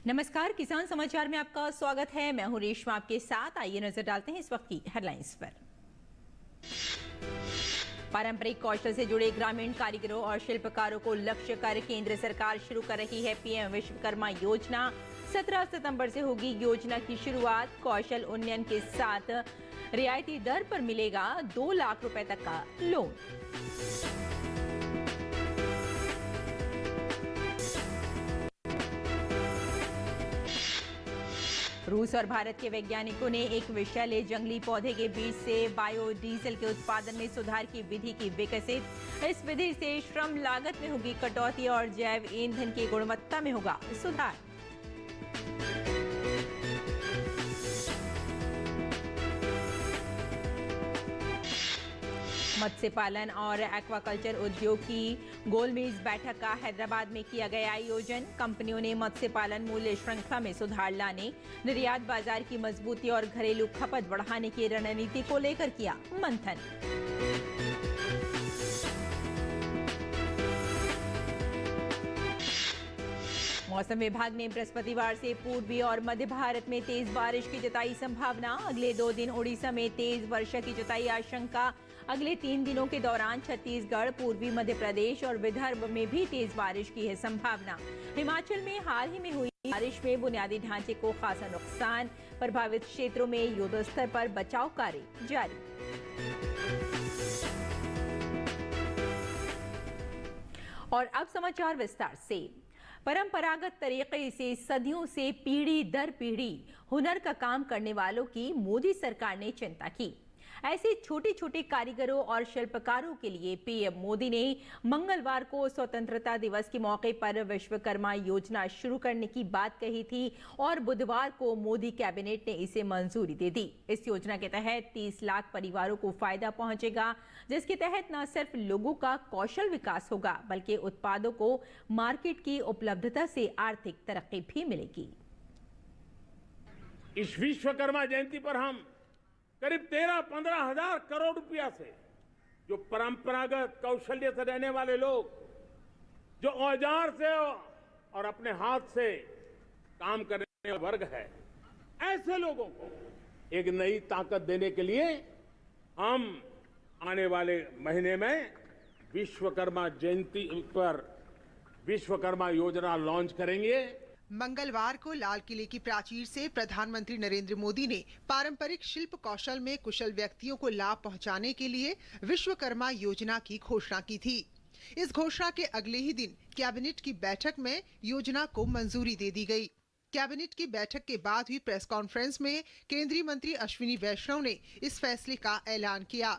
नमस्कार, किसान समाचार में आपका स्वागत है। मैं हूं रेशमा आपके साथ। आइए नजर डालते हैं इस वक्त की हेडलाइंस पर। पारंपरिक कौशल से जुड़े ग्रामीण कारीगरों और शिल्पकारों को लक्ष्य कर केंद्र सरकार शुरू कर रही है पीएम विश्वकर्मा योजना। 17 सितंबर से होगी योजना की शुरुआत। कौशल उन्नयन के साथ रियायती दर पर मिलेगा 2 लाख रुपए तक का लोन। रूस और भारत के वैज्ञानिकों ने एक विषैले जंगली पौधे के बीज से बायोडीजल के उत्पादन में सुधार की विधि की विकसित। इस विधि से श्रम लागत में होगी कटौती और जैव ईंधन की गुणवत्ता में होगा सुधार। मत्स्य पालन और एक्वाकल्चर उद्योग की गोलमेज बैठक का हैदराबाद में किया गया आयोजन। कंपनियों ने मत्स्य पालन मूल्य श्रृंखला में सुधार लाने, निर्यात बाजार की मजबूती और घरेलू खपत बढ़ाने की रणनीति को लेकर किया मंथन। मौसम विभाग ने बृहस्पतिवार से पूर्वी और मध्य भारत में तेज बारिश की जताई संभावना। अगले 2 दिन ओडिशा में तेज वर्षा की जताई आशंका। अगले 3 दिनों के दौरान छत्तीसगढ़, पूर्वी मध्य प्रदेश और विदर्भ में भी तेज बारिश की है संभावना। हिमाचल में हाल ही में हुई बारिश में बुनियादी ढांचे को खासा नुकसान। प्रभावित क्षेत्रों में युद्ध स्तर पर बचाव कार्य जारी। और अब समाचार विस्तार से। परंपरागत तरीके से सदियों से पीढ़ी दर पीढ़ी हुनर का काम करने वालों की मोदी सरकार ने चिंता की। ऐसे छोटे छोटे कारीगरों और शिल्पकारों के लिए पीएम मोदी ने मंगलवार को स्वतंत्रता दिवस के मौके पर विश्वकर्मा योजना शुरू करने की बात कही थी और बुधवार को मोदी कैबिनेट ने इसे मंजूरी दे दी। इस योजना के तहत 30 लाख परिवारों को फायदा पहुंचेगा, जिसके तहत न सिर्फ लोगों का कौशल विकास होगा बल्कि उत्पादों को मार्केट की उपलब्धता से आर्थिक तरक्की भी मिलेगी। इस विश्वकर्मा जयंती पर हम करीब 13-15 हजार करोड़ रुपया से जो परंपरागत कौशल्य से रहने वाले लोग, जो औजार से और अपने हाथ से काम करने वाला वर्ग है, ऐसे लोगों को एक नई ताकत देने के लिए हम आने वाले महीने में विश्वकर्मा जयंती पर विश्वकर्मा योजना लॉन्च करेंगे। मंगलवार को लाल किले की प्राचीर से प्रधानमंत्री नरेंद्र मोदी ने पारंपरिक शिल्प कौशल में कुशल व्यक्तियों को लाभ पहुंचाने के लिए विश्वकर्मा योजना की घोषणा की थी। इस घोषणा के अगले ही दिन कैबिनेट की बैठक में योजना को मंजूरी दे दी गई। कैबिनेट की बैठक के बाद हुई प्रेस कॉन्फ्रेंस में केंद्रीय मंत्री अश्विनी वैष्णव ने इस फैसले का ऐलान किया।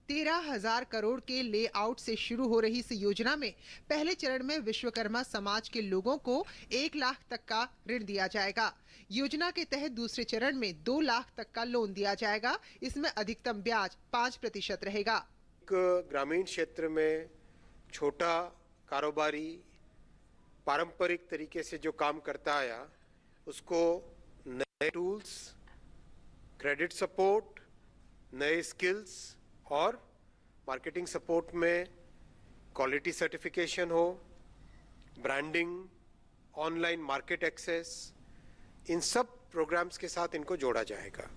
13,000 करोड़ के लेआउट से शुरू हो रही इस योजना में पहले चरण में विश्वकर्मा समाज के लोगों को 1 लाख तक का ऋण दिया जाएगा। योजना के तहत दूसरे चरण में 2 लाख तक का लोन दिया जाएगा। इसमें अधिकतम ब्याज 5% रहेगा। ग्रामीण क्षेत्र में छोटा कारोबारी पारंपरिक तरीके से जो काम करता आया, उसको नए टूल्स, क्रेडिट सपोर्ट, नए स्किल्स और मार्केटिंग सपोर्ट में क्वालिटी सर्टिफिकेशन हो, ब्रांडिंग, ऑनलाइन मार्केट एक्सेस, इन सब प्रोग्राम्स के साथ इनको जोड़ा जाएगा।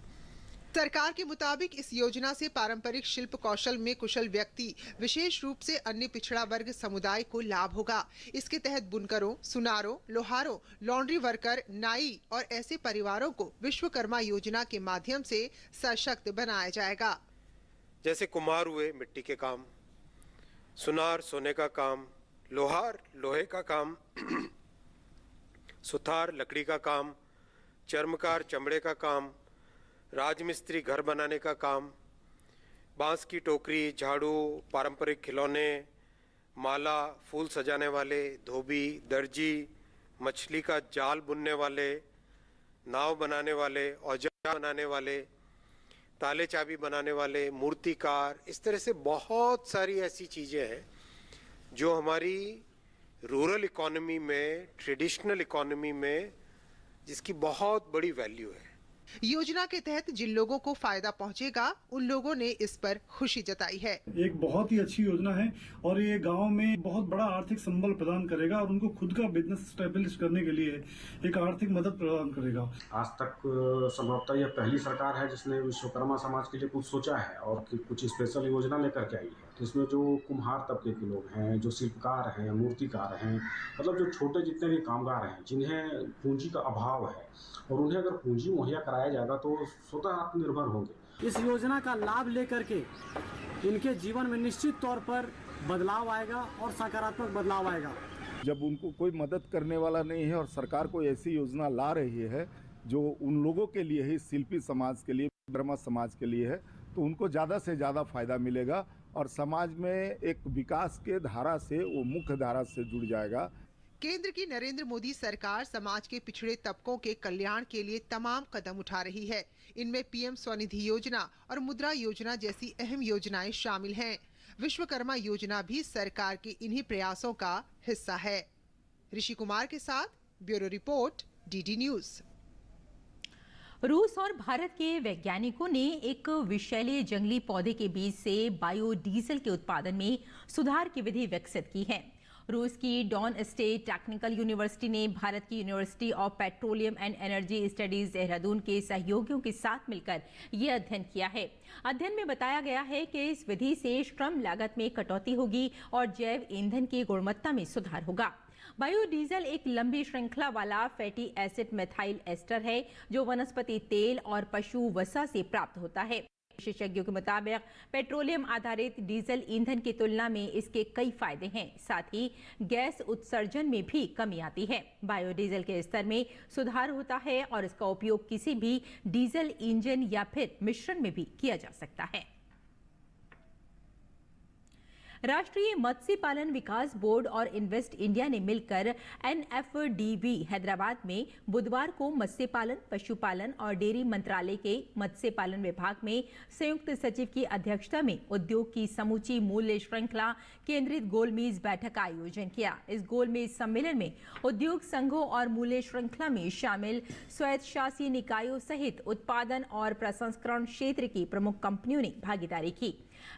सरकार के मुताबिक इस योजना से पारंपरिक शिल्प कौशल में कुशल व्यक्ति, विशेष रूप से अन्य पिछड़ा वर्ग समुदाय को लाभ होगा। इसके तहत बुनकरों, सुनारों, लोहारों, लॉन्ड्री वर्कर, नाई और ऐसे परिवारों को विश्वकर्मा योजना के माध्यम से सशक्त बनाया जाएगा। जैसे कुम्हार हुए मिट्टी के काम, सुनार सोने का काम, लोहार लोहे का काम, सुथार लकड़ी का काम, चर्मकार चमड़े का काम, राजमिस्त्री घर बनाने का काम, बांस की टोकरी, झाड़ू, पारंपरिक खिलौने, माला, फूल सजाने वाले, धोबी, दर्जी, मछली का जाल बुनने वाले, नाव बनाने वाले, औजार बनाने वाले, ताले चाबी बनाने वाले, मूर्तिकार, इस तरह से बहुत सारी ऐसी चीजें हैं जो हमारी रूरल इकोनॉमी में, ट्रेडिशनल इकोनॉमी में जिसकी बहुत बड़ी वैल्यू है। योजना के तहत जिन लोगों को फायदा पहुंचेगा, उन लोगों ने इस पर खुशी जताई है। एक बहुत ही अच्छी योजना है और ये गांव में बहुत बड़ा आर्थिक संबल प्रदान करेगा और उनको खुद का बिजनेस स्टेब्लिश करने के लिए एक आर्थिक मदद प्रदान करेगा। आज तक संभवतः यह पहली सरकार है जिसने विश्वकर्मा समाज के लिए कुछ सोचा है और कुछ स्पेशल योजना लेकर के आई है। तो इसमें जो कुम्हार तबके के लोग हैं, जो शिल्पकार हैं, मूर्तिकार हैं, मतलब जो छोटे जितने भी कामगार हैं जिन्हें पूंजी का अभाव है और उन्हें अगर पूंजी मुहैया कराया जाएगा तो स्वतः आत्मनिर्भर होंगे। इस योजना का लाभ लेकर के इनके जीवन में निश्चित तौर पर बदलाव आएगा और सकारात्मक बदलाव आएगा। जब उनको कोई मदद करने वाला नहीं है और सरकार कोई ऐसी योजना ला रही है जो उन लोगों के लिए है, शिल्पी समाज के लिए, विश्वकर्मा समाज के लिए है, तो उनको ज़्यादा से ज़्यादा फायदा मिलेगा और समाज में एक विकास के धारा से वो मुख्य धारा से जुड़ जाएगा। केंद्र की नरेंद्र मोदी सरकार समाज के पिछड़े तबकों के कल्याण के लिए तमाम कदम उठा रही है। इनमें पीएम स्वनिधि योजना और मुद्रा योजना जैसी अहम योजनाएं शामिल हैं। विश्वकर्मा योजना भी सरकार के इन्हीं प्रयासों का हिस्सा है। ऋषि कुमार के साथ ब्यूरो रिपोर्ट, डीडी न्यूज। रूस और भारत के वैज्ञानिकों ने एक विषैले जंगली पौधे के बीज से बायोडीजल के उत्पादन में सुधार की विधि विकसित की है। रूस की डॉन स्टेट टेक्निकल यूनिवर्सिटी ने भारत की university of petroleum and energy studies Dehradun के सहयोगियों के साथ मिलकर ये अध्ययन किया है। अध्ययन में बताया गया है कि इस विधि से श्रम लागत में कटौती होगी और जैव ईंधन की गुणवत्ता में सुधार होगा। बायोडीजल एक लंबी श्रृंखला वाला फैटी एसिड मेथाइल एस्टर है जो वनस्पति तेल और पशु वसा से प्राप्त होता है। विशेषज्ञों के मुताबिक पेट्रोलियम आधारित डीजल ईंधन की तुलना में इसके कई फायदे हैं। साथ ही गैस उत्सर्जन में भी कमी आती है। बायोडीजल के स्तर में सुधार होता है और इसका उपयोग किसी भी डीजल इंजन या फिर मिश्रण में भी किया जा सकता है। राष्ट्रीय मत्स्य पालन विकास बोर्ड और इन्वेस्ट इंडिया ने मिलकर एनएफडीबी हैदराबाद में बुधवार को मत्स्य पालन, पशुपालन और डेयरी मंत्रालय के मत्स्य पालन विभाग में संयुक्त सचिव की अध्यक्षता में उद्योग की समूची मूल्य श्रृंखला केंद्रित गोलमेज बैठक का आयोजन किया। इस गोलमेज सम्मेलन में उद्योग संघों और मूल्य श्रृंखला में शामिल स्वायत्तशासी निकायों सहित उत्पादन और प्रसंस्करण क्षेत्र की प्रमुख कंपनियों ने भागीदारी की।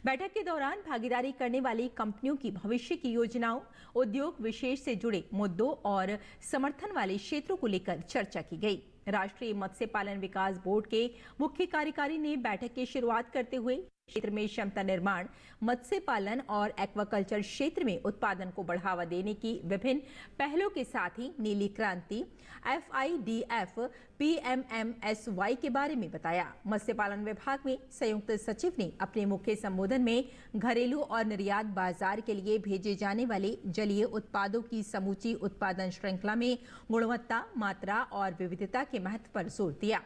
बैठक के दौरान भागीदारी करने वाली कंपनियों की भविष्य की योजनाओं, उद्योग विशेष से जुड़े मुद्दों और समर्थन वाले क्षेत्रों को लेकर चर्चा की गई। राष्ट्रीय मत्स्य पालन विकास बोर्ड के मुख्य कार्यकारी ने बैठक की शुरुआत करते हुए क्षेत्र में क्षमता निर्माण, मत्स्य पालन और एक्वाकल्चर क्षेत्र में उत्पादन को बढ़ावा देने की विभिन्न पहलों के साथ ही नीली क्रांति, FIDF, PMMSY के बारे में बताया। मत्स्य पालन विभाग में संयुक्त सचिव ने अपने मुख्य संबोधन में घरेलू और निर्यात बाजार के लिए भेजे जाने वाले जलीय उत्पादों की समूची उत्पादन श्रृंखला में गुणवत्ता, मात्रा और विविधता के महत्व पर जोर दिया।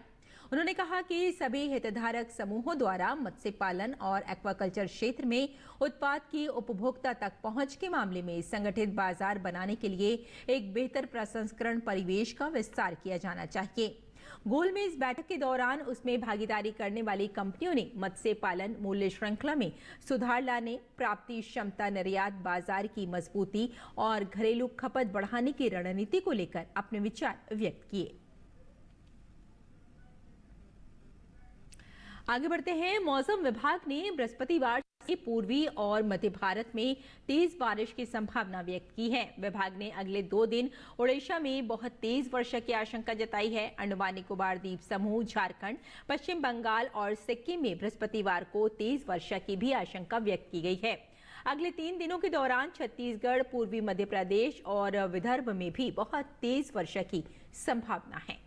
उन्होंने कहा कि सभी हितधारक समूहों द्वारा मत्स्य पालन और एक्वाकल्चर क्षेत्र में उत्पाद की उपभोक्ता तक पहुंच के मामले में संगठित बाजार बनाने के लिए एक बेहतर प्रसंस्करण परिवेश का विस्तार किया जाना चाहिए। गोलमेज बैठक के दौरान उसमें भागीदारी करने वाली कंपनियों ने मत्स्य पालन मूल्य श्रृंखला में सुधार लाने, प्राप्ति क्षमता, निर्यात बाजार की मजबूती और घरेलू खपत बढ़ाने की रणनीति को लेकर अपने विचार व्यक्त किए। आगे बढ़ते हैं। मौसम विभाग ने बृहस्पतिवार से पूर्वी और मध्य भारत में तेज बारिश की संभावना व्यक्त की है। विभाग ने अगले 2 दिन ओडिशा में बहुत तेज वर्षा की आशंका जताई है। अंडमान निकोबार द्वीप समूह, झारखंड, पश्चिम बंगाल और सिक्किम में बृहस्पतिवार को तेज वर्षा की भी आशंका व्यक्त की गई है। अगले 3 दिनों के दौरान छत्तीसगढ़, पूर्वी मध्य प्रदेश और विदर्भ में भी बहुत तेज वर्षा की संभावना है।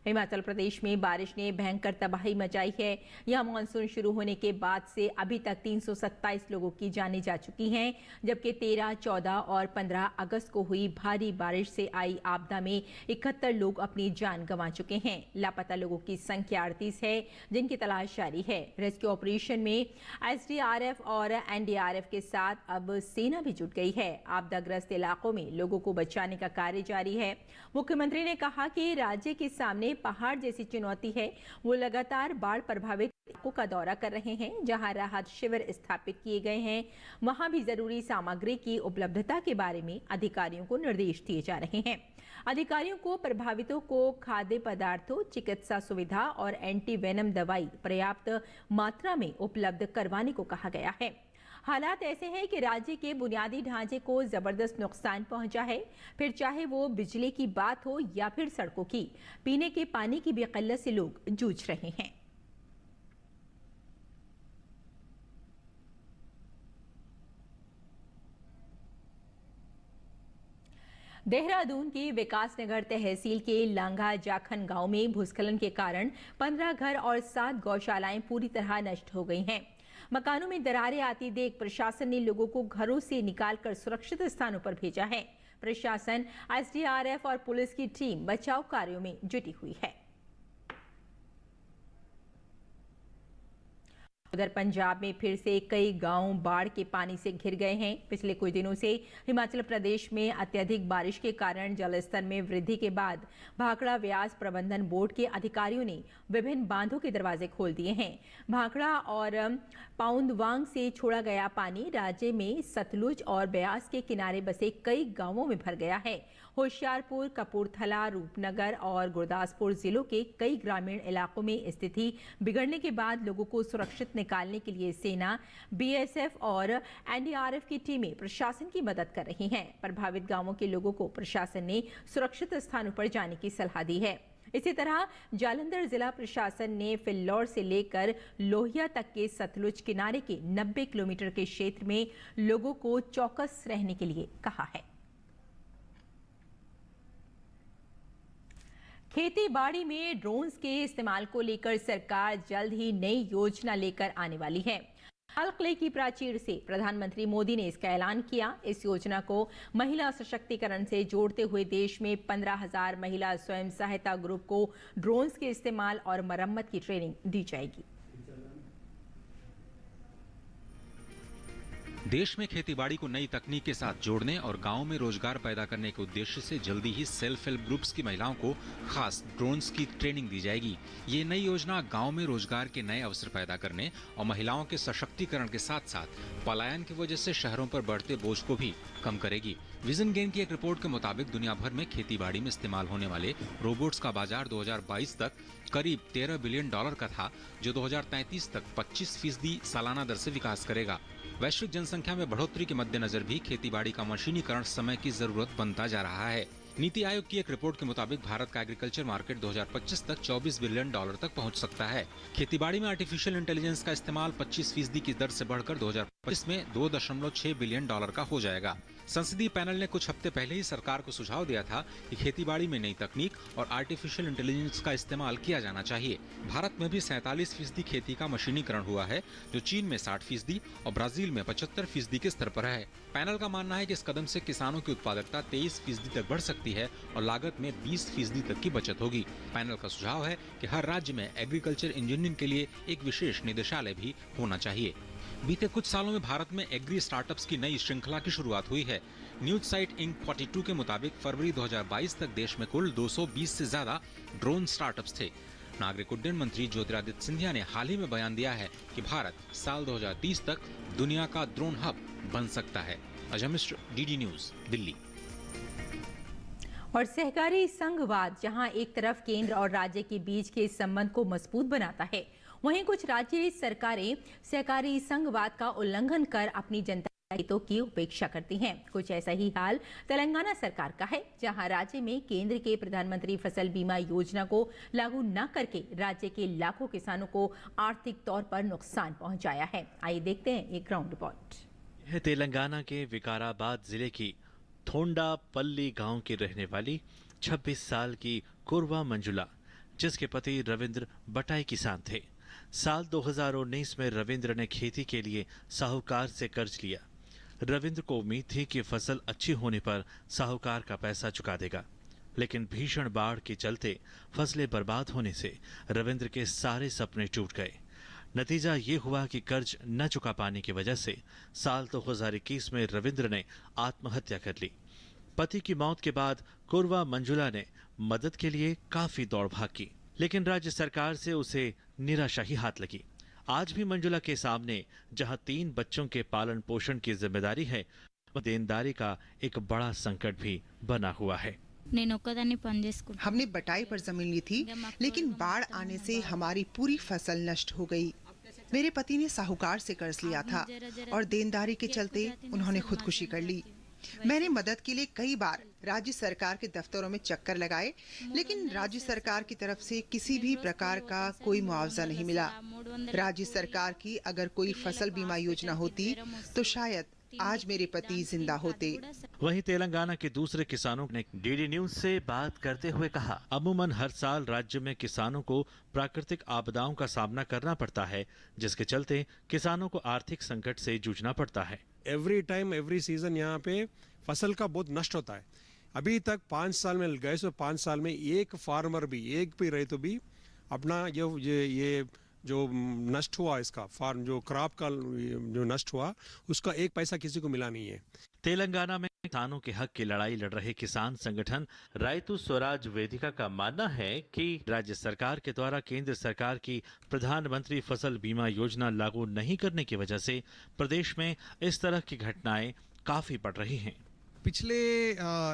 हिमाचल प्रदेश में बारिश ने भयंकर तबाही मचाई है। यहां मानसून शुरू होने के बाद से अभी तक 327 लोगों की जानें जा चुकी हैं, जबकि 13, 14 और 15 अगस्त को हुई भारी बारिश से आई आपदा में 71 लोग अपनी जान गंवा चुके हैं। लापता लोगों की संख्या 38 है, जिनकी तलाश जारी है। रेस्क्यू ऑपरेशन में SDRF और NDRF के साथ अब सेना भी जुट गई है। आपदाग्रस्त इलाकों में लोगों को बचाने का कार्य जारी है। मुख्यमंत्री ने कहा कि राज्य के सामने पहाड़ जैसी चुनौती है। वो लगातार बाढ़ प्रभावित का दौरा कर रहे हैं, जहां राहत शिविर स्थापित किए गए हैं। वहां भी जरूरी सामग्री की उपलब्धता के बारे में अधिकारियों को निर्देश दिए जा रहे हैं। अधिकारियों को प्रभावितों को खाद्य पदार्थों, चिकित्सा सुविधा और एंटी वेनम दवाई पर्याप्त मात्रा में उपलब्ध करवाने को कहा गया है। हालात ऐसे हैं कि राज्य के बुनियादी ढांचे को जबरदस्त नुकसान पहुंचा है, फिर चाहे वो बिजली की बात हो या फिर सड़कों की। पीने के पानी की भी किल्लत से लोग जूझ रहे हैं। देहरादून के विकासनगर तहसील के लांघा जाखन गांव में भूस्खलन के कारण 15 घर और 7 गौशालाएं पूरी तरह नष्ट हो गई हैं। मकानों में दरारें आती देख प्रशासन ने लोगों को घरों से निकालकर सुरक्षित स्थानों पर भेजा है। प्रशासन, एसडीआरएफ और पुलिस की टीम बचाव कार्यों में जुटी हुई है। उधर पंजाब में फिर से कई गांव बाढ़ के पानी से घिर गए हैं। पिछले कुछ दिनों से हिमाचल प्रदेश में अत्यधिक बारिश के कारण जलस्तर में वृद्धि के बाद भाखड़ा व्यास प्रबंधन बोर्ड के अधिकारियों ने विभिन्न बांधों के दरवाजे खोल दिए हैं। भाखड़ा और पाउंदवांग से छोड़ा गया पानी राज्य में सतलुज और ब्यास के किनारे बसे कई गांवों में भर गया है। होशियारपुर, कपूरथला, रूपनगर और गुरदासपुर जिलों के कई ग्रामीण इलाकों में स्थिति बिगड़ने के बाद लोगों को सुरक्षित निकालने के लिए सेना, बीएसएफ और एनडीआरएफ की टीमें प्रशासन की मदद कर रही हैं। प्रभावित गांवों के लोगों को प्रशासन ने सुरक्षित स्थानों पर जाने की सलाह दी है। इसी तरह जालंधर जिला प्रशासन ने फिल्लौर से लेकर लोहिया तक के सतलुज किनारे के 90 किलोमीटर के क्षेत्र में लोगों को चौकस रहने के लिए कहा है। खेती बाड़ी में ड्रोन्स के इस्तेमाल को लेकर सरकार जल्द ही नई योजना लेकर आने वाली है। लाल किले की प्राचीर से प्रधानमंत्री मोदी ने इसका ऐलान किया। इस योजना को महिला सशक्तिकरण से जोड़ते हुए देश में 15,000 महिला स्वयं सहायता ग्रुप को ड्रोन्स के इस्तेमाल और मरम्मत की ट्रेनिंग दी जाएगी। देश में खेतीबाड़ी को नई तकनीक के साथ जोड़ने और गांव में रोजगार पैदा करने के उद्देश्य से जल्दी ही सेल्फ हेल्प ग्रुप्स की महिलाओं को खास ड्रोन्स की ट्रेनिंग दी जाएगी। ये नई योजना गांव में रोजगार के नए अवसर पैदा करने और महिलाओं के सशक्तिकरण के साथ साथ पलायन की वजह से शहरों पर बढ़ते बोझ को भी कम करेगी। विजन गेन की एक रिपोर्ट के मुताबिक दुनिया भर में खेतीबाड़ी में इस्तेमाल होने वाले रोबोट्स का बाजार 2022 तक करीब $13 बिलियन का था, जो 2033 तक 25% सालाना दर से विकास करेगा। वैश्विक जनसंख्या में बढ़ोतरी के मद्देनजर भी खेतीबाड़ी का मशीनीकरण समय की जरूरत बनता जा रहा है। नीति आयोग की एक रिपोर्ट के मुताबिक भारत का एग्रीकल्चर मार्केट 2025 तक $24 बिलियन तक पहुंच सकता है। खेतीबाड़ी में आर्टिफिशियल इंटेलिजेंस का इस्तेमाल 25% की दर से बढ़कर 2025 में $2.6 बिलियन का हो जाएगा। संसदीय पैनल ने कुछ हफ्ते पहले ही सरकार को सुझाव दिया था कि खेतीबाड़ी में नई तकनीक और आर्टिफिशियल इंटेलिजेंस का इस्तेमाल किया जाना चाहिए। भारत में भी 47% खेती का मशीनीकरण हुआ है, जो चीन में 60% और ब्राजील में 75% के स्तर पर है। पैनल का मानना है कि इस कदम से किसानों की उत्पादकता 23% तक बढ़ सकती है और लागत में 20% तक की बचत होगी। पैनल का सुझाव है कि हर राज्य में एग्रीकल्चर इंजीनियरिंग के लिए एक विशेष निदेशालय भी होना चाहिए। बीते कुछ सालों में भारत में एग्री स्टार्टअप्स की नई श्रृंखला की शुरुआत हुई है। न्यूज साइट इंक 42 के मुताबिक फरवरी 2022 तक देश में कुल 220 से ज्यादा ड्रोन स्टार्टअप्स थे। नागरिक उड्डयन मंत्री ज्योतिरादित्य सिंधिया ने हाल ही में बयान दिया है कि भारत साल 2030 तक दुनिया का ड्रोन हब बन सकता है। Ajay Mishra, DD news, Delhi. और सहकारी संघवाद जहां एक तरफ केंद्र और राज्य के बीच के संबंध को मजबूत बनाता है, वहीं कुछ राज्य सरकारें सहकारी संघवाद का उल्लंघन कर अपनी जनता के हितों की उपेक्षा करती हैं। कुछ ऐसा ही हाल तेलंगाना सरकार का है, जहां राज्य में केंद्र के प्रधानमंत्री फसल बीमा योजना को लागू न करके राज्य के लाखों किसानों को आर्थिक तौर पर नुकसान पहुंचाया है। आइए देखते हैं एक ग्राउंड रिपोर्ट। यह तेलंगाना के विकाराबाद जिले की थोंडापल्ली गांव की रहने वाली 26 साल की कुरवा मंजुला, जिसके पति रविंद्र बटाई किसान थे। साल 2019 में रविंद्र ने खेती के लिए साहूकार से कर्ज लिया। रविंद्र को उम्मीद थी कि फसल अच्छी होने पर साहूकार का पैसा चुका देगा, लेकिन भीषण बाढ़ के चलते फसलें बर्बाद होने से रविंद्र के सारे सपने टूट गए। नतीजा ये हुआ कि कर्ज न चुका पाने की वजह से साल 2021 में रविंद्र ने आत्महत्या कर ली। पति की मौत के बाद कुरवा मंजुला ने मदद के लिए काफी दौड़ भाग की, लेकिन राज्य सरकार से उसे निराशा ही हाथ लगी। आज भी मंजुला के सामने जहां 3 बच्चों के पालन पोषण की जिम्मेदारी है, वह देनदारी का एक बड़ा संकट भी बना हुआ है। हमने बटाई पर जमीन ली थी, लेकिन बाढ़ आने से हमारी पूरी फसल नष्ट हो गई। मेरे पति ने साहूकार से कर्ज लिया था और देनदारी के चलते उन्होंने खुदकुशी कर ली। मैंने मदद के लिए कई बार राज्य सरकार के दफ्तरों में चक्कर लगाए, लेकिन राज्य सरकार की तरफ से किसी भी प्रकार का कोई मुआवजा नहीं मिला। राज्य सरकार की अगर कोई फसल बीमा योजना होती तो शायद आज मेरे पति जिंदा होते। वहीं तेलंगाना के दूसरे किसानों ने डीडी न्यूज से बात करते हुए कहा, अमूमन हर साल राज्य में किसानों को प्राकृतिक आपदाओं का सामना करना पड़ता है, जिसके चलते किसानों को आर्थिक संकट से जूझना पड़ता है। एवरी टाइम एवरी सीजन यहाँ पे फसल का बहुत नष्ट होता है। अभी तक 5 साल में गए, सो 5 साल में एक फार्मर भी, एक भी रहे तो भी अपना ये जो नष्ट हुआ, इसका फार्म जो क्रॉप का जो नष्ट हुआ, उसका एक पैसा किसी को मिला नहीं है। तेलंगाना में किसानों के हक की लड़ाई लड़ रहे किसान संगठन रायतु स्वराज वेदिका का मानना है कि राज्य सरकार के द्वारा केंद्र सरकार की प्रधानमंत्री फसल बीमा योजना लागू नहीं करने की वजह से प्रदेश में इस तरह की घटनाएं काफी बढ़ रही हैं। पिछले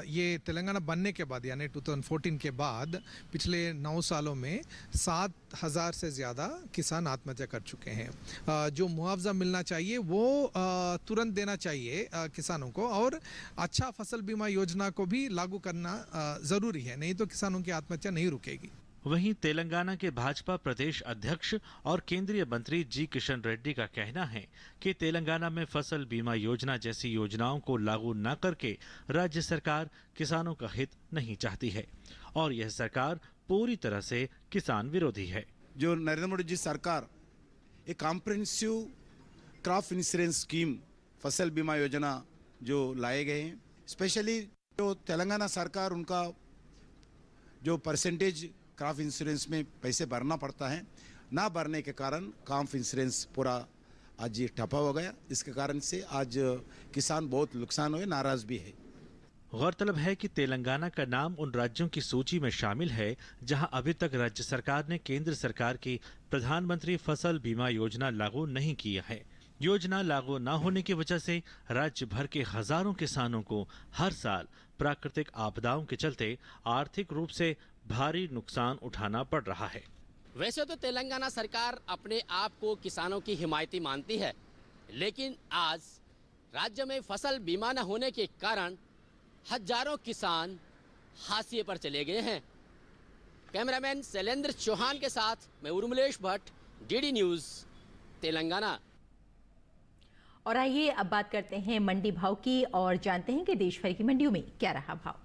ये तेलंगाना बनने के बाद यानी 2014 के बाद पिछले 9 सालों में 7,000 से ज़्यादा किसान आत्महत्या कर चुके हैं। जो मुआवजा मिलना चाहिए वो तुरंत देना चाहिए किसानों को, और अच्छा फसल बीमा योजना को भी लागू करना ज़रूरी है, नहीं तो किसानों की आत्महत्या नहीं रुकेगी। वहीं तेलंगाना के भाजपा प्रदेश अध्यक्ष और केंद्रीय मंत्री जी किशन रेड्डी का कहना है कि तेलंगाना में फसल बीमा योजना जैसी योजनाओं को लागू न करके राज्य सरकार किसानों का हित नहीं चाहती है और यह सरकार पूरी तरह से किसान विरोधी है। जो नरेंद्र मोदी जी सरकार एक कॉम्प्रिहेंसिव क्रॉप इंश्योरेंस स्कीम फसल बीमा योजना जो लाए गए हैं, स्पेशली जो तेलंगाना सरकार उनका जो परसेंटेज क्रॉप इंश्योरेंस में पैसे भरना पड़ता है, ना भरने के कारण क्रॉप इंश्योरेंस पूरा आज ये ठप्पा हो गया। इसके कारण से आज किसान बहुत नुकसान हुए, नाराज भी है। गौरतलब है कि तेलंगाना का नाम उन राज्यों की सूची में शामिल है जहां अभी तक राज्य सरकार ने केंद्र सरकार की प्रधानमंत्री फसल बीमा योजना लागू नहीं किया है। योजना लागू न होने की वजह से राज्य भर के हजारों किसानों को हर साल प्राकृतिक आपदाओं के चलते आर्थिक रूप से भारी नुकसान उठाना पड़ रहा है। वैसे तो तेलंगाना सरकार अपने आप को किसानों की हिमायती मानती है, लेकिन आज राज्य में फसल बीमा न होने के कारण हजारों किसान हाशिए पर चले गए हैं। कैमरामैन शैलेंद्र चौहान के साथ मैं उर्मिलेश भट्ट, डीडी न्यूज, तेलंगाना। और आइए अब बात करते हैं मंडी भाव की और जानते हैं कि देश भर की मंडियों में क्या रहा भाव।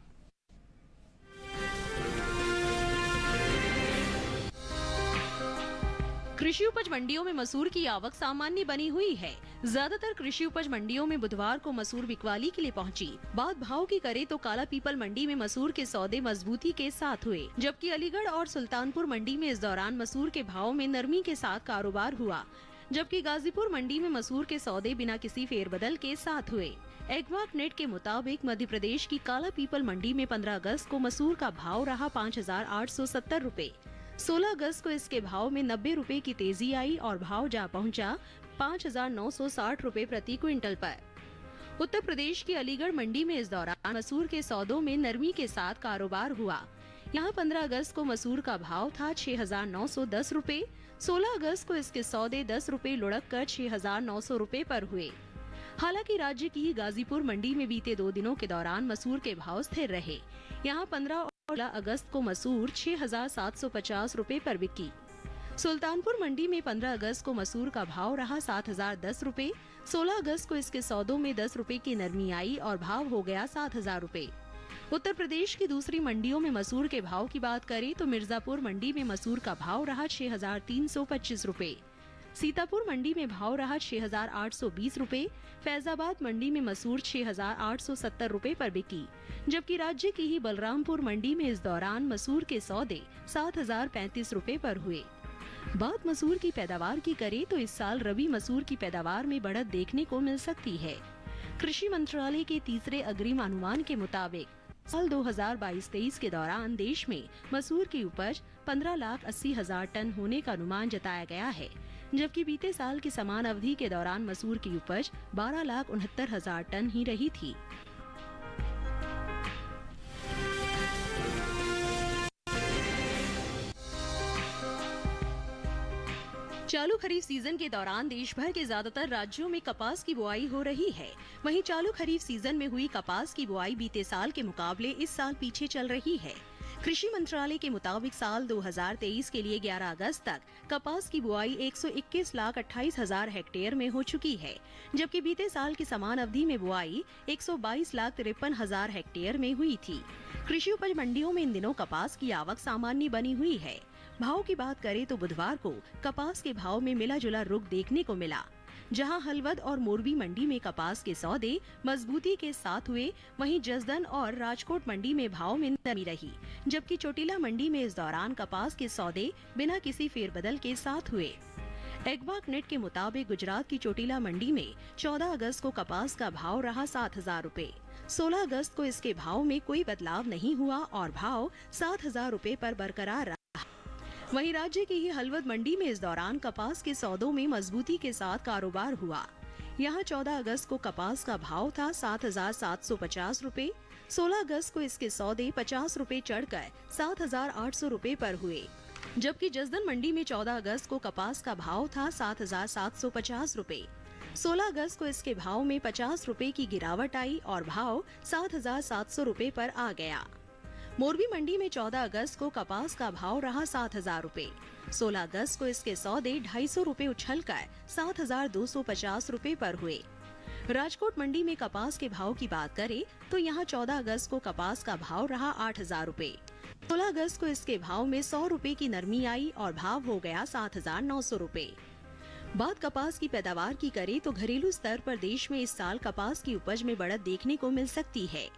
कृषि उपज मंडियों में मसूर की आवक सामान्य बनी हुई है। ज्यादातर कृषि उपज मंडियों में बुधवार को मसूर बिकवाली के लिए पहुंची। बात भाव की करें तो काला पीपल मंडी में मसूर के सौदे मजबूती के साथ हुए, जबकि अलीगढ़ और सुल्तानपुर मंडी में इस दौरान मसूर के भाव में नरमी के साथ कारोबार हुआ, जबकि गाजीपुर मंडी में मसूर के सौदे बिना किसी फेरबदल के साथ हुए। एग्मार्क नेट के मुताबिक मध्य प्रदेश की काला पीपल मंडी में 15 अगस्त को मसूर का भाव रहा 5,870 रूपए। 16 अगस्त को इसके भाव में 90 रूपए की तेजी आई और भाव जा पहुंचा 5,960 रूपए प्रति क्विंटल पर। उत्तर प्रदेश की अलीगढ़ मंडी में इस दौरान मसूर के सौदों में नरमी के साथ कारोबार हुआ। यहां 15 अगस्त को मसूर का भाव था 6,910 रूपए। 16 अगस्त को इसके सौदे 10 रूपए लुढ़क कर 6,900 रूपए पर हुए। हालांकि राज्य की गाजीपुर मंडी में बीते 2 दिनों के दौरान मसूर के भाव स्थिर रहे। यहां 15 और 16 अगस्त को मसूर 6,750 रूपए पर बिकी। सुल्तानपुर मंडी में 15 अगस्त को मसूर का भाव रहा 7,010 रूपए। 16 अगस्त को इसके सौदों में 10 रूपए की नरमी आई और भाव हो गया 7,000 रूपए। उत्तर प्रदेश की दूसरी मंडियों में मसूर के भाव की बात करें तो मिर्जापुर मंडी में मसूर का भाव रहा 6,325 रूपए। सीतापुर मंडी में भाव रहा 6,820 रूपए। फैजाबाद मंडी में मसूर 6,870 रूपए पर बिकी, जबकि राज्य की ही बलरामपुर मंडी में इस दौरान मसूर के सौदे 7,035 रूपए पर हुए। बात मसूर की पैदावार की करें तो इस साल रबी मसूर की पैदावार में बढ़त देखने को मिल सकती है। कृषि मंत्रालय के तीसरे अग्रिम अनुमान के मुताबिक साल 2022-23 के दौरान देश में मसूर की उपज 15,80,000 टन होने का अनुमान जताया गया है, जबकि बीते साल की समान अवधि के दौरान मसूर की उपज 12,69,000 टन ही रही थी। चालू खरीफ सीजन के दौरान देश भर के ज्यादातर राज्यों में कपास की बुआई हो रही है। वहीं चालू खरीफ सीजन में हुई कपास की बुआई बीते साल के मुकाबले इस साल पीछे चल रही है। कृषि मंत्रालय के मुताबिक साल 2023 के लिए 11 अगस्त तक कपास की बुआई 121,28,000 हेक्टेयर में हो चुकी है, जबकि बीते साल की समान अवधि में बुआई 122,53,000 हेक्टेयर में हुई थी। कृषि उपज मंडियों में इन दिनों कपास की आवक सामान्य बनी हुई है। भाव की बात करें तो बुधवार को कपास के भाव में मिला जुला रुख देखने को मिला। जहां हलवद और मोरबी मंडी में कपास के सौदे मजबूती के साथ हुए, वहीं जसदन और राजकोट मंडी में भाव में नमी रही, जबकि चोटिला मंडी में इस दौरान कपास के सौदे बिना किसी फेरबदल के साथ हुए। एग्वाक नेट के मुताबिक गुजरात की चोटिला मंडी में 14 अगस्त को कपास का भाव रहा 7,000 रूपए। 16 अगस्त को इसके भाव में कोई बदलाव नहीं हुआ और भाव 7,000 रूपए पर बरकरार रहा। वहीं राज्य की ही हलवद मंडी में इस दौरान कपास के सौदों में मजबूती के साथ कारोबार हुआ। यहां 14 अगस्त को कपास का भाव था 7,750 रूपए। 16 अगस्त को इसके सौदे 50 रूपए चढ़कर 7,800 रूपए पर हुए, जबकि जसदन मंडी में 14 अगस्त को कपास का भाव था 7,750 रूपए। 16 अगस्त को इसके भाव में 50 रूपए की गिरावट आई और भाव 7,700 रूपए पर आ गया। मोरबी मंडी में 14 अगस्त को कपास का भाव रहा 7,000 रूपए। 16 अगस्त को इसके सौदे 250 रूपए उछलकर 7,250 रूपए पर हुए। राजकोट मंडी में कपास के भाव की बात करें तो यहां 14 अगस्त को कपास का भाव रहा 8,000 रूपए। 16 अगस्त को इसके भाव में 100 रूपए की नरमी आई और भाव हो गया 7,900 रूपए। बात कपास की पैदावार की करें तो घरेलू स्तर पर देश में इस साल कपास की उपज में बढ़त देखने को मिल सकती है।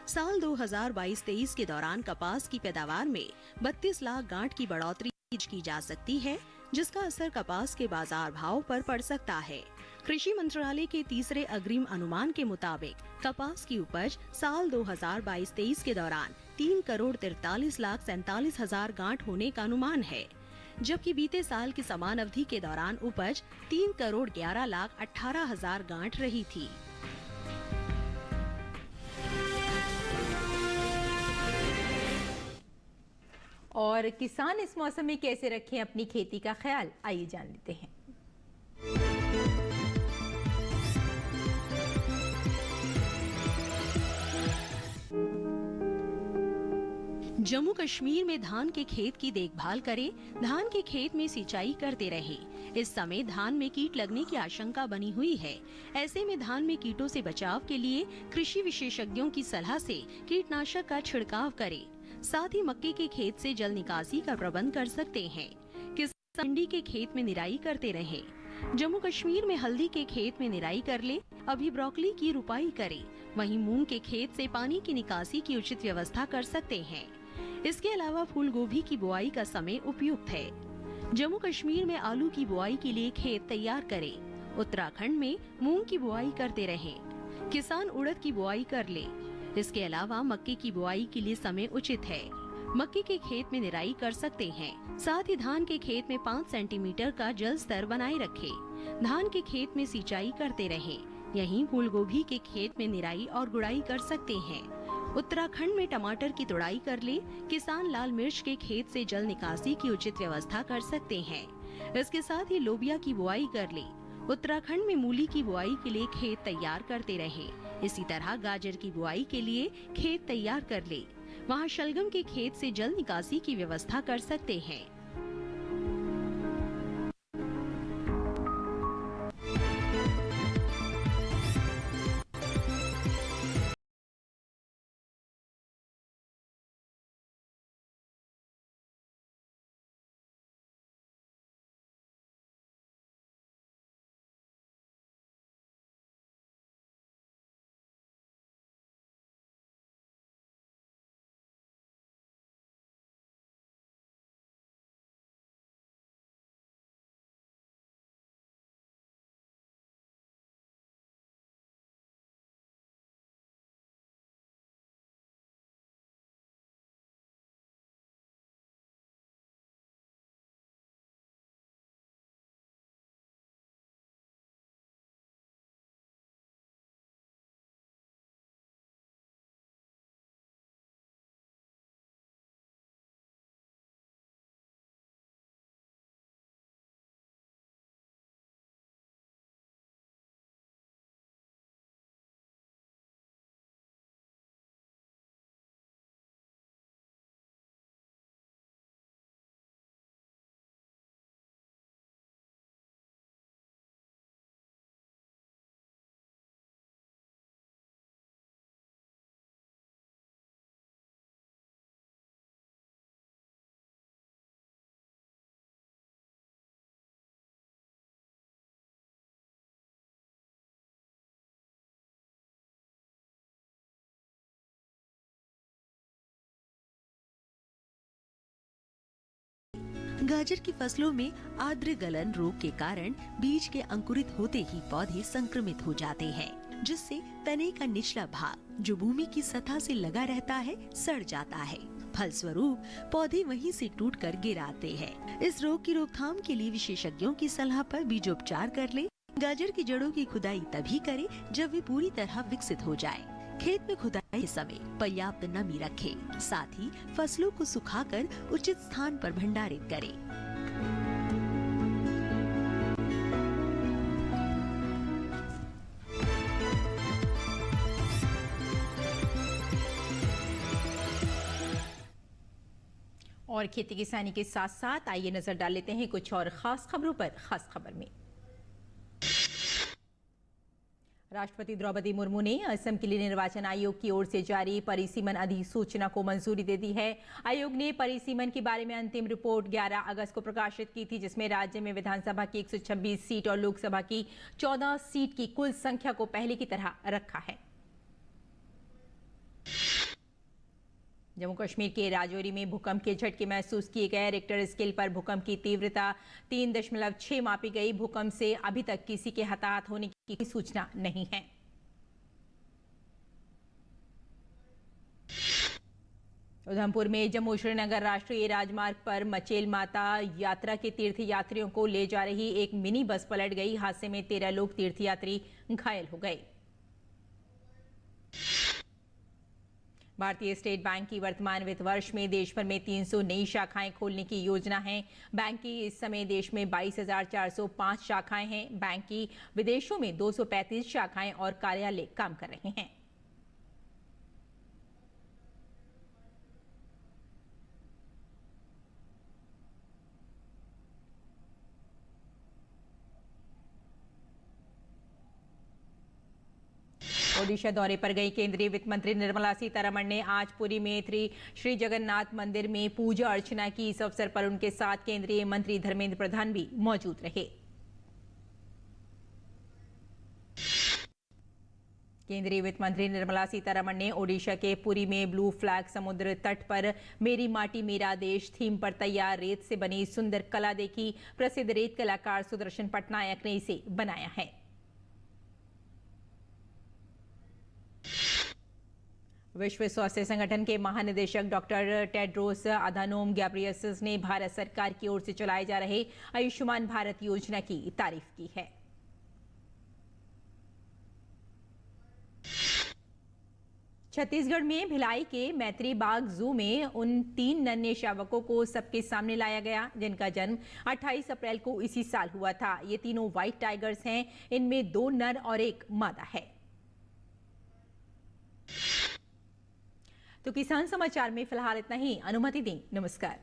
साल 2022-23 के दौरान कपास की पैदावार में 32 लाख गांठ की बढ़ोतरी की जा सकती है, जिसका असर कपास के बाजार भाव पर पड़ सकता है। कृषि मंत्रालय के तीसरे अग्रिम अनुमान के मुताबिक कपास की उपज साल 2022-23 के दौरान 3,43,47,000 गांठ होने का अनुमान है, जबकि बीते साल की समान अवधि के दौरान उपज 3,11,18,000 गांठ रही थी। और किसान इस मौसम में कैसे रखें अपनी खेती का ख्याल, आइए जान लेते हैं। जम्मू कश्मीर में धान के खेत की देखभाल करें, धान के खेत में सिंचाई करते रहें। इस समय धान में कीट लगने की आशंका बनी हुई है। ऐसे में धान में कीटों से बचाव के लिए कृषि विशेषज्ञों की सलाह से कीटनाशक का छिड़काव करें। साथ ही मक्के के खेत से जल निकासी का प्रबंध कर सकते हैं। किसान भिंडी के खेत में निराई करते रहें। जम्मू कश्मीर में हल्दी के खेत में निराई कर ले, अभी ब्रोकली की रुपाई करें। वहीं मूंग के खेत से पानी की निकासी की उचित व्यवस्था कर सकते हैं। इसके अलावा फूल गोभी की बुआई का समय उपयुक्त है। जम्मू कश्मीर में आलू की बुआई के लिए खेत तैयार करें। उत्तराखंड में मूंग की बुआई करते रहें। किसान उड़द की बुआई कर ले। इसके अलावा मक्के की बुआई के लिए समय उचित है। मक्के के खेत में निराई कर सकते हैं। साथ ही धान के खेत में 5 सेंटीमीटर का जल स्तर बनाए रखें। धान के खेत में सिंचाई करते रहें। यहीं फूल गोभी के खेत में निराई और गुड़ाई कर सकते हैं। उत्तराखंड में टमाटर की तुड़ाई कर ले। किसान लाल मिर्च के खेत से जल निकासी की उचित व्यवस्था कर सकते हैं। इसके साथ ही लोबिया की बुआई कर ले। उत्तराखंड में मूली की बुआई के लिए खेत तैयार करते रहें। इसी तरह गाजर की बुआई के लिए खेत तैयार कर ले। वहां शलगम के खेत से जल निकासी की व्यवस्था कर सकते हैं। गाजर की फसलों में आर्द्र गलन रोग के कारण बीज के अंकुरित होते ही पौधे संक्रमित हो जाते हैं, जिससे तने का निचला भाग जो भूमि की सतह से लगा रहता है सड़ जाता है। फलस्वरूप पौधे वहीं से टूटकर गिर आते हैं। इस रोग की रोकथाम के लिए विशेषज्ञों की सलाह पर बीजोपचार कर ले। गाजर की जड़ों की खुदाई तभी करें जब वे पूरी तरह विकसित हो जाए। खेत में खुदाई के समय पर्याप्त नमी रखें, साथ ही फसलों को सुखाकर उचित स्थान पर भंडारित करें। और खेती किसानी के साथ साथ आइए नजर डाल लेते हैं कुछ और खास खबरों पर। खास खबर में राष्ट्रपति द्रौपदी मुर्मू ने असम के लिए निर्वाचन आयोग की ओर से जारी परिसीमन अधिसूचना को मंजूरी दे दी है। आयोग ने परिसीमन के बारे में अंतिम रिपोर्ट 11 अगस्त को प्रकाशित की थी, जिसमें राज्य में विधानसभा की 126 सीट और लोकसभा की 14 सीट की कुल संख्या को पहले की तरह रखा है। जम्मू कश्मीर के राजौरी में भूकंप के झटके महसूस किए गए। रिक्टर स्केल पर भूकंप की तीव्रता 3.6 मापी गई। भूकंप से अभी तक किसी के हताहत होने की कोई सूचना नहीं है। उधमपुर में जम्मू श्रीनगर राष्ट्रीय राजमार्ग पर मचेल माता यात्रा के तीर्थ यात्रियों को ले जा रही एक मिनी बस पलट गई। हादसे में 13 लोग तीर्थयात्री घायल हो गए। भारतीय स्टेट बैंक की वर्तमान वित्त वर्ष में देश भर में 300 नई शाखाएं खोलने की योजना है। बैंक की इस समय देश में 22,405 शाखाएं हैं। बैंक की विदेशों में 235 शाखाएं और कार्यालय काम कर रहे हैं। ओडिशा दौरे पर गई केंद्रीय वित्त मंत्री निर्मला सीतारमण ने आज पुरी में श्री जगन्नाथ मंदिर में पूजा अर्चना की। इस अवसर पर उनके साथ केंद्रीय मंत्री धर्मेंद्र प्रधान भी मौजूद रहे। केंद्रीय वित्त मंत्री निर्मला सीतारमण ने ओडिशा के पुरी में ब्लू फ्लैग समुद्र तट पर मेरी माटी मेरा देश थीम पर तैयार रेत से बनी सुंदर कला देखी। प्रसिद्ध रेत कलाकार सुदर्शन पटनायक ने इसे बनाया है। विश्व स्वास्थ्य संगठन के महानिदेशक डॉक्टर टेड्रोस अधानोम गैब्रियसस ने भारत सरकार की ओर से चलाए जा रहे आयुष्मान भारत योजना की तारीफ की है। छत्तीसगढ़ में भिलाई के मैत्री बाग जू में उन 3 नन्हे शावकों को सबके सामने लाया गया, जिनका जन्म 28 अप्रैल को इसी साल हुआ था। ये तीनों व्हाइट टाइगर्स हैं। इनमें 2 नर और 1 मादा है। तो किसान समाचार में फिलहाल इतना ही। अनुमति दें। नमस्कार।